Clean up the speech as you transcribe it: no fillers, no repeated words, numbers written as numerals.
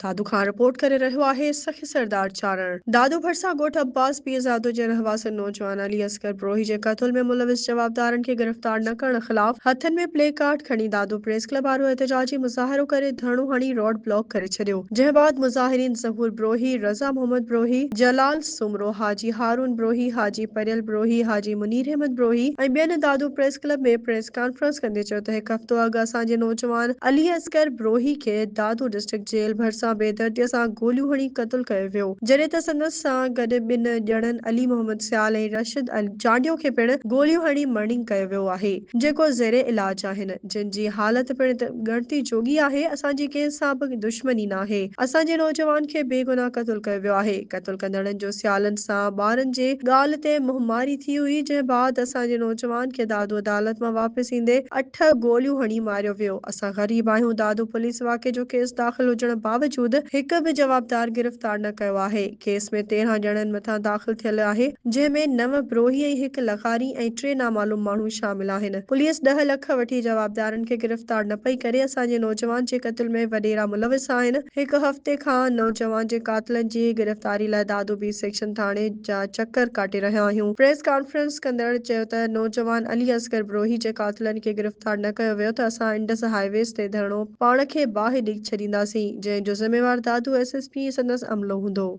दादू Khan report करे रहियो आहे सखी सरदार चारण। दादू भरसा ॻोठ अब्बास पीरजादो जे रहवासी नौजवान अली असगर ब्रोही जे क़त्ल में मुलविस जवाबदारनि खे गिरफ़्तार न करण ख़िलाफ़ हथनि में प्ले कार्ड खणी दादू प्रेस क्लब वारो एहतजाजी मुज़ाहिरो करे धरणो हणी रोड ब्लॉक करे छॾियो। जंहिं बाद मुज़ाहिरीन ज़हूर ब्रोही, रज़ा मोहम्मद ब्रोही, जलाल सुमरो, हाजी हारून ब्रोही, हाजी परियल ब्रोही, हाजी मुनीर अहमद ब्रोही ऐं ॿियनि दादू प्रेस क्लब में प्रेस कॉन्फ्रेंस कंदे चयो त हिकु हफ़्तो अॻु असांजे नौजवान अली असगर ब्रोही खे दादू डिस्ट्रिक्ट जेल भरिसां बेदर्दीअ सां गोलियूं हणी क़त्ल कयो वियो। जॾहिं त संदसि सां गॾु ॿिनि ॼणनि अली मोहम्मद सियाल ऐं रशिद चांडियो खे पिणु गोलियूं हणी मर्डरिंग कयो वियो आहे, जेको ज़ेरे इलाज आहिनि, जिन जी हालत पिणु ॻणती जोगी आहे। असांजी कंहिं सां बि दुश्मनी नाहे। असांजे नौजवान खे बेगुनाह क़त्ल कयो वियो आहे। क़त्ल कंदड़नि जो सियालनि सां ॿारनि जे ॻाल्हि ते मुंहमारी थी हुई, जंहिं बाद असांजे नौजवान खे दादू अदालत मां वापसि ईंदे 8 गोलियूं हणी मारियो वियो। असां ग़रीब आहियूं। दादू पुलिस वाक़े जो केस दाख़िल हुजण बावजूद हिकु बि जवाबदार गिरफ़्तार न कयो आहे। केस में 13 ॼणनि मथां दाख़िल थियल आहे, जंहिं में 9 ब्रोही ऐं 1 लखारी ऐं 3 नामालूम माण्हू शामिल आहिनि। पुलिस 10 लख वठी जवाबदारनि खे गिरफ़्तार न पई करे। असांजे नौजवान जे क़त्ल में वॾेरा मुलविस आहिनि। हिकु हफ़्ते खां नौजवान जे क़ातिलनि जी गिरफ़्तारी लाइ दादू बी सेक्शन थाणे जा चकर काटे रहिया आहियूं। प्रेस कॉन्फ्रेंस कंदड़ चयो त नौजवान अली असगर ब्रोही जे क़ातिलनि खे गिरफ़्तार न कयो वियो त असां इंडस हाईवेज़ ते धरणो पाण खे बाहि ॾेई छॾींदासीं, जंहिं जो ज़िमेवार दादू एसएसपी संदसि अमलो हूंदो।